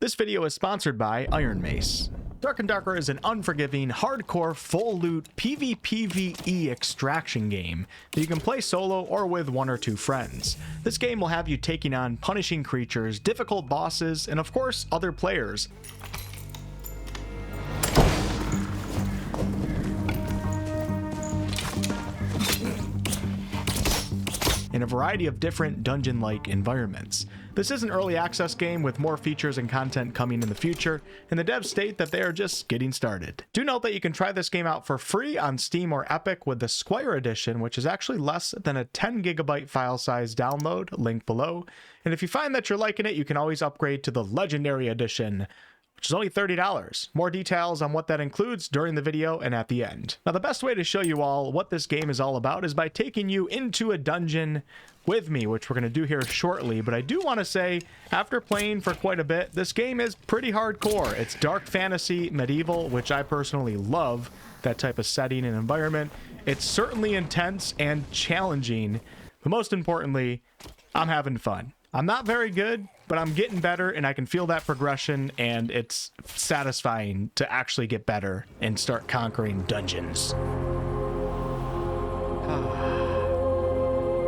This video is sponsored by Iron Mace. Dark and Darker is an unforgiving, hardcore, full loot PvPvE extraction game that you can play solo or with one or two friends. This game will have you taking on punishing creatures, difficult bosses, and of course, other players. In a variety of different dungeon-like environments. This is an early access game with more features and content coming in the future, and the devs state that they are just getting started. Do note that you can try this game out for free on Steam or Epic with the Squire Edition, which is actually less than a 10 gigabyte file size download, link below. And if you find that you're liking it, you can always upgrade to the Legendary Edition, which is only $30. More details on what that includes during the video and at the end. Now, the best way to show you all what this game is all about is by taking you into a dungeon with me, which we're going to do here shortly. But I do want to say, after playing for quite a bit, this game is pretty hardcore. It's dark fantasy, medieval, which I personally love, that type of setting and environment. It's certainly intense and challenging, but most importantly, I'm having fun. I'm not very good, but I'm getting better, and I can feel that progression, and it's satisfying to actually get better and start conquering dungeons.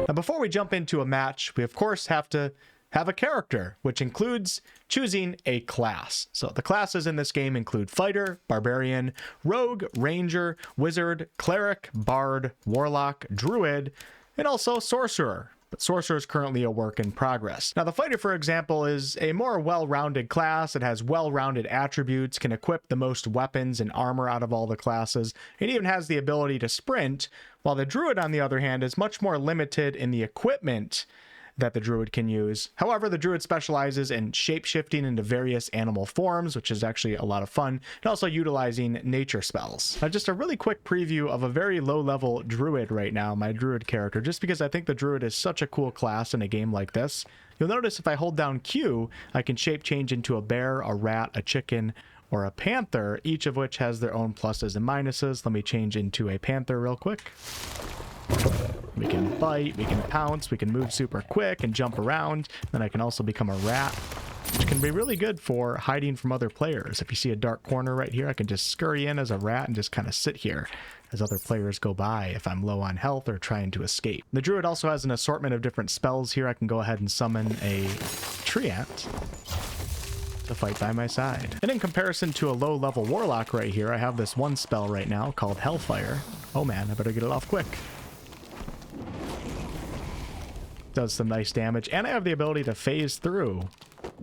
Now, before we jump into a match, we of course have to have a character, which includes choosing a class. So the classes in this game include Fighter, Barbarian, Rogue, Ranger, Wizard, Cleric, Bard, Warlock, Druid, and also Sorcerer. But Sorcerer is currently a work in progress. Now, the Fighter, for example, is a more well-rounded class. It has well-rounded attributes, can equip the most weapons and armor out of all the classes, and even has the ability to sprint, while the Druid, on the other hand, is much more limited in the equipment that the Druid can use. However, the Druid specializes in shape-shifting into various animal forms, which is actually a lot of fun, and also utilizing nature spells. Now, just a really quick preview of a very low-level Druid right now, my Druid character, just because I think the Druid is such a cool class in a game like this. You'll notice if I hold down Q, I can shape change into a bear, a rat, a chicken, or a panther, each of which has their own pluses and minuses. Let me change into a panther real quick. We can bite, we can pounce, we can move super quick and jump around. Then I can also become a rat, which can be really good for hiding from other players. If you see a dark corner right here, I can just scurry in as a rat and just kind of sit here as other players go by if I'm low on health or trying to escape. The Druid also has an assortment of different spells here. I can go ahead and summon a treant to fight by my side. And in comparison to a low-level Warlock right here, I have this one spell right now called Hellfire. Oh man, I better get it off quick. Does some nice damage, and I have the ability to phase through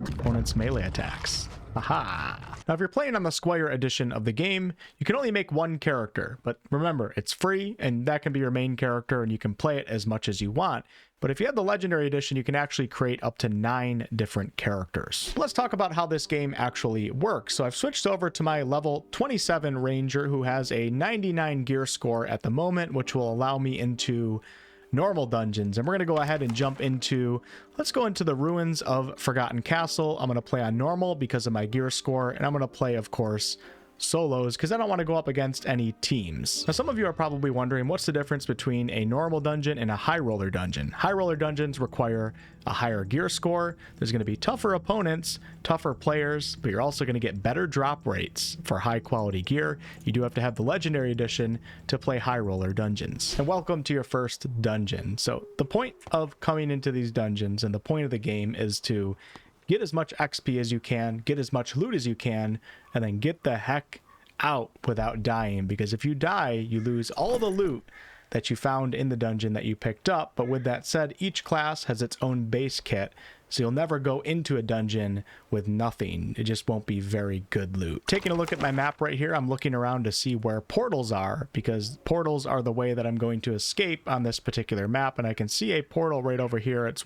opponents' melee attacks. Aha! Now, if you're playing on the Squire edition of the game, you can only make one character, but remember, it's free, and that can be your main character, and you can play it as much as you want. But if you have the Legendary Edition, you can actually create up to 9 different characters. Let's talk about how this game actually works. So I've switched over to my level 27 Ranger, who has a 99 gear score at the moment, which will allow me into normal dungeons. And we're going to go ahead and jump into, let's go into the ruins of Forgotten Castle. I'm going to play on normal because of my gear score, and I'm going to play, of course, solos because I don't want to go up against any teams. Now, some of you are probably wondering what's the difference between a normal dungeon and a high roller dungeon. High roller dungeons require a higher gear score. There's going to be tougher opponents, tougher players, but you're also going to get better drop rates for high quality gear. You do have to have the Legendary Edition to play high roller dungeons. And welcome to your first dungeon. So the point of coming into these dungeons and the point of the game is to get as much XP as you can, get as much loot as you can, and then get the heck out without dying. Because if you die, you lose all the loot that you found in the dungeon that you picked up. But with that said, each class has its own base kit, so you'll never go into a dungeon with nothing. It just won't be very good loot. Taking a look at my map right here, I'm looking around to see where portals are, because portals are the way that I'm going to escape on this particular map. And I can see a portal right over here. It's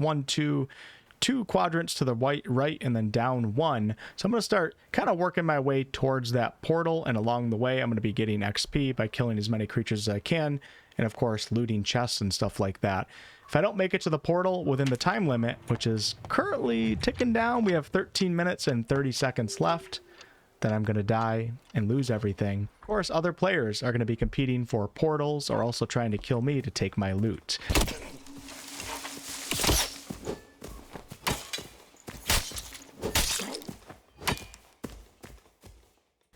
two quadrants to the right and then down one. So I'm going to start kind of working my way towards that portal, and along the way I'm going to be getting XP by killing as many creatures as I can, and of course looting chests and stuff like that. If I don't make it to the portal within the time limit, which is currently ticking down, we have 13 minutes and 30 seconds left, then I'm going to die and lose everything. Of course, other players are going to be competing for portals or also trying to kill me to take my loot.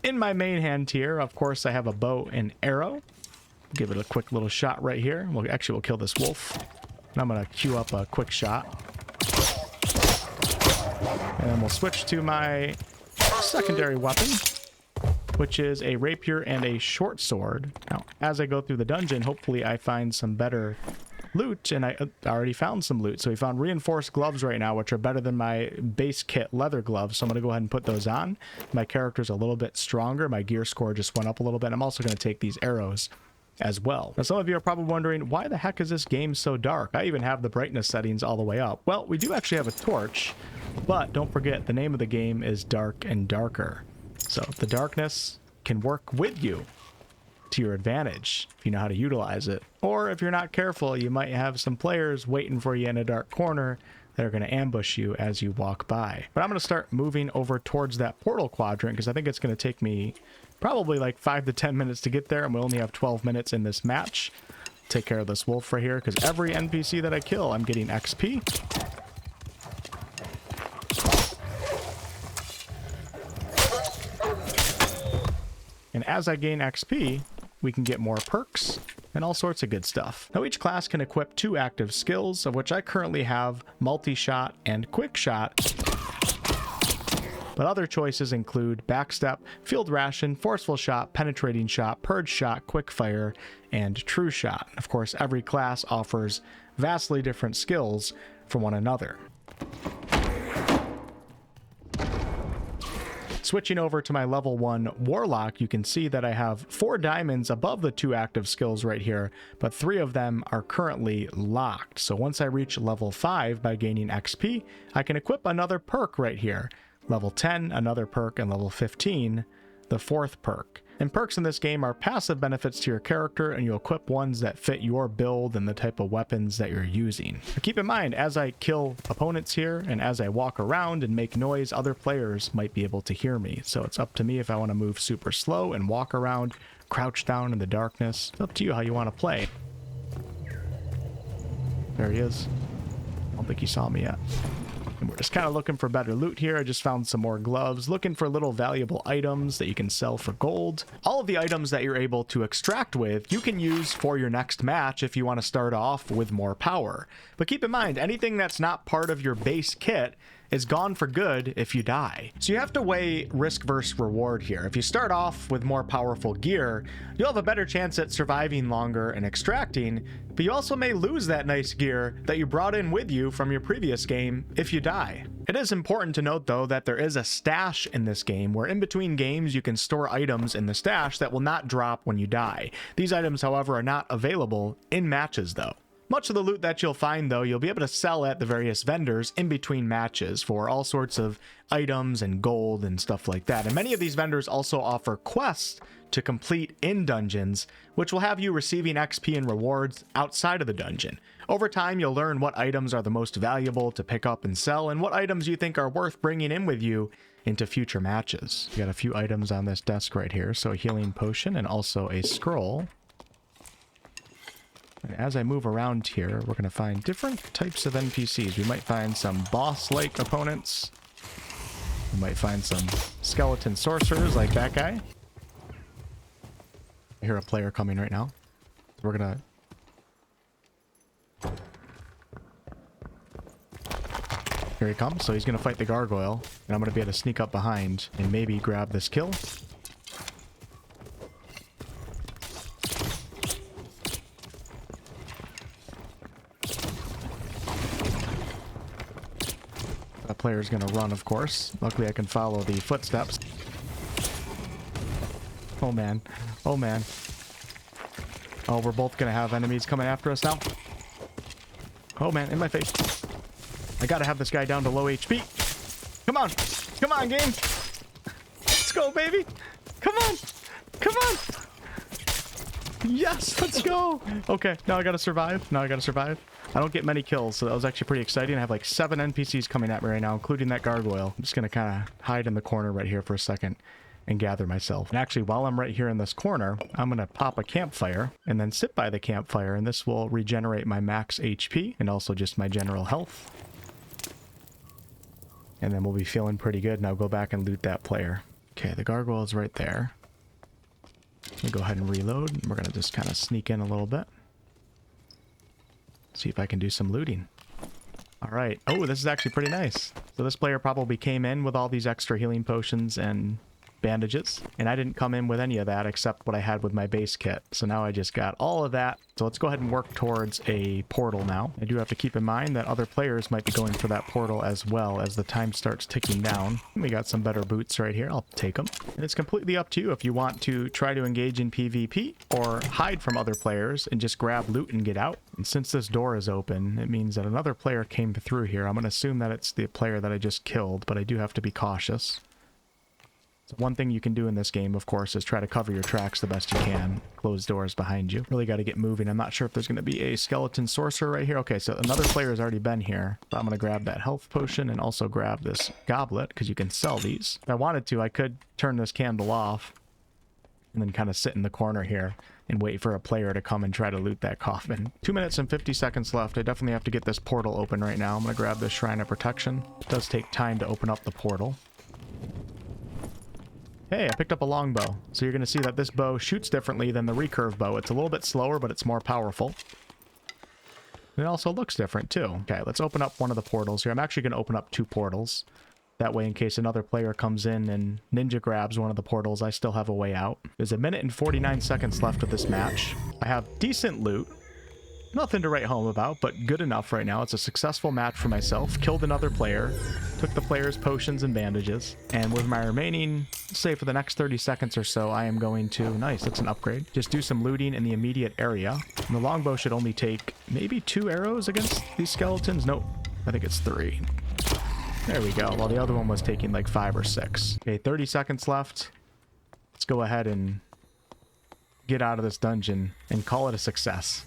In my main hand here, of course, I have a bow and arrow. Give it a quick little shot right here. We'll kill this wolf. And I'm going to queue up a quick shot. And then we'll switch to my secondary weapon, which is a rapier and a short sword. Now, as I go through the dungeon, hopefully I find some better loot, and I already found some loot. So we found reinforced gloves right now, which are better than my base kit leather gloves. So I'm going to go ahead and put those on. My character's a little bit stronger. My gear score just went up a little bit. I'm also going to take these arrows as well. Now, some of you are probably wondering, why the heck is this game so dark? I even have the brightness settings all the way up. Well, we do actually have a torch, but don't forget, the name of the game is Dark and Darker. So the darkness can work with you to your advantage if you know how to utilize it. Or if you're not careful, you might have some players waiting for you in a dark corner that are going to ambush you as you walk by. But I'm going to start moving over towards that portal quadrant because I think it's going to take me probably like 5 to 10 minutes to get there, and we only have 12 minutes in this match. Take care of this wolf right here, because every NPC that I kill, I'm getting XP. And as I gain XP, we can get more perks and all sorts of good stuff. Now, each class can equip 2 active skills, of which I currently have multi-shot and quick shot. But other choices include backstep, field ration, forceful shot, penetrating shot, purge shot, quick fire, and true shot. Of course, every class offers vastly different skills from one another. Switching over to my level 1 Warlock, you can see that I have 4 diamonds above the 2 active skills right here, but 3 of them are currently locked. So once I reach level 5 by gaining XP, I can equip another perk right here. Level 10, another perk, and level 15, the 4th perk. And perks in this game are passive benefits to your character, and you'll equip ones that fit your build and the type of weapons that you're using. But keep in mind, as I kill opponents here, and as I walk around and make noise, other players might be able to hear me. So it's up to me if I want to move super slow and walk around, crouch down in the darkness. It's up to you how you want to play. There he is. I don't think he saw me yet. And we're just kind of looking for better loot here. I just found some more gloves, looking for little valuable items that you can sell for gold. All of the items that you're able to extract with, you can use for your next match if you want to start off with more power. But keep in mind, anything that's not part of your base kit is gone for good if you die. So you have to weigh risk versus reward here. If you start off with more powerful gear, you'll have a better chance at surviving longer and extracting, but you also may lose that nice gear that you brought in with you from your previous game if you die. It is important to note though that there is a stash in this game where in between games you can store items in the stash that will not drop when you die. These items, however, are not available in matches though. Much of the loot that you'll find, though, you'll be able to sell at the various vendors in between matches for all sorts of items and gold and stuff like that. And many of these vendors also offer quests to complete in dungeons, which will have you receiving XP and rewards outside of the dungeon. Over time, you'll learn what items are the most valuable to pick up and sell, and what items you think are worth bringing in with you into future matches. You got a few items on this desk right here, so a healing potion and also a scroll. And as I move around here, we're going to find different types of NPCs. We might find some boss-like opponents. We might find some skeleton sorcerers like that guy. I hear a player coming right now. We're going to... Here he comes. So he's going to fight the gargoyle. And I'm going to be able to sneak up behind and maybe grab this kill. That player's gonna run, of course. Luckily, I can follow the footsteps. Oh man. Oh man. Oh, we're both gonna have enemies coming after us now. Oh man, in my face. I gotta have this guy down to low HP. Come on. Come on, game. Let's go, baby. Come on. Come on. Yes, let's go. Okay, now I gotta survive. Now I gotta survive. I don't get many kills, so that was actually pretty exciting. I have like 7 NPCs coming at me right now, including that gargoyle. I'm just going to kind of hide in the corner right here for a second and gather myself. And actually, while I'm right here in this corner, I'm going to pop a campfire and then sit by the campfire, and this will regenerate my max HP and also just my general health. And then we'll be feeling pretty good, and I'll go back and loot that player. Okay, the gargoyle is right there. Let me go ahead and reload. We're gonna just kind of sneak in a little bit. See if I can do some looting. All right. Oh, this is actually pretty nice. So this player probably came in with all these extra healing potions and bandages, and I didn't come in with any of that except what I had with my base kit. So now I just got all of that. So let's go ahead and work towards a portal now. I do have to keep in mind that other players might be going for that portal as well as the time starts ticking down. We got some better boots right here. I'll take them. And it's completely up to you if you want to try to engage in PvP or hide from other players and just grab loot and get out. And since this door is open, it means that another player came through here. I'm going to assume that it's the player that I just killed, but I do have to be cautious. So one thing you can do in this game, of course, is try to cover your tracks the best you can. Close doors behind you. Really got to get moving. I'm not sure if there's going to be a skeleton sorcerer right here. Okay, so another player has already been here. But I'm going to grab that health potion and also grab this goblet because you can sell these. If I wanted to, I could turn this candle off and then kind of sit in the corner here and wait for a player to come and try to loot that coffin. 2 minutes and 50 seconds left. I definitely have to get this portal open right now. I'm going to grab this Shrine of Protection. It does take time to open up the portal. Hey, I picked up a longbow. So you're going to see that this bow shoots differently than the recurve bow. It's a little bit slower, but it's more powerful. And it also looks different too. Okay, let's open up one of the portals here. I'm actually going to open up 2 portals. That way, in case another player comes in and ninja grabs one of the portals, I still have a way out. There's 1 minute and 49 seconds left of this match. I have decent loot. Nothing to write home about, but good enough right now. It's a successful match for myself. Killed another player. Took the player's potions and bandages. And with my remaining, say for the next 30 seconds or so, I am going to, nice, that's an upgrade, just do some looting in the immediate area. And the longbow should only take maybe 2 arrows against these skeletons. Nope, I think it's 3. There we go. While the other one was taking like 5 or 6. Okay, 30 seconds left. Let's go ahead and get out of this dungeon and call it a success.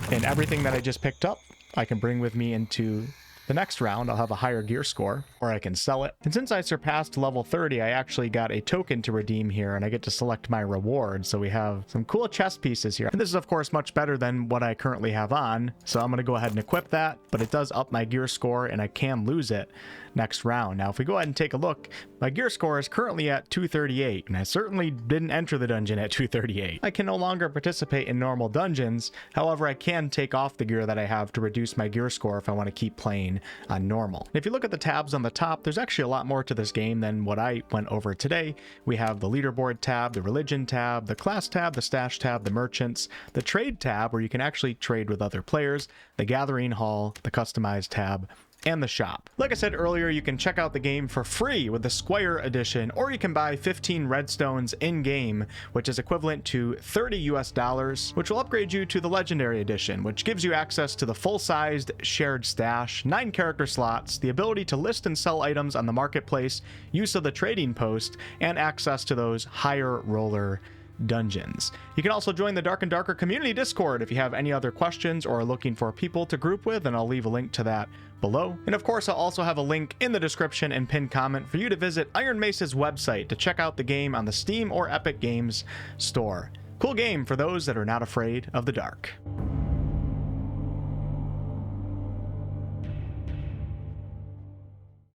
And everything that I just picked up, I can bring with me into the next round. I'll have a higher gear score, or I can sell it. And since I surpassed level 30, I actually got a token to redeem here, and I get to select my reward. So we have some cool chest pieces here. And this is, of course, much better than what I currently have on. So I'm going to go ahead and equip that, but it does up my gear score, and I can lose it next round. Now, if we go ahead and take a look, my gear score is currently at 238, and I certainly didn't enter the dungeon at 238. I can no longer participate in normal dungeons. However, I can take off the gear that I have to reduce my gear score if I want to keep playing on normal. And if you look at the tabs on the top, there's actually a lot more to this game than what I went over today. We have the leaderboard tab, the religion tab, the class tab, the stash tab, the merchants, the trade tab where you can actually trade with other players, the gathering hall, the customized tab, and the shop. Like I said earlier, you can check out the game for free with the Squire edition, or you can buy 15 redstones in-game, which is equivalent to $30 US, which will upgrade you to the legendary edition, which gives you access to the full-sized shared stash, 9 character slots, the ability to list and sell items on the marketplace, use of the trading post, and access to those higher roller dungeons. You can also join the Dark and Darker community Discord if you have any other questions or are looking for people to group with, and I'll leave a link to that below. And of course, I'll also have a link in the description and pinned comment for you to visit Iron Mace's website to check out the game on the Steam or Epic Games store. Cool game for those that are not afraid of the dark.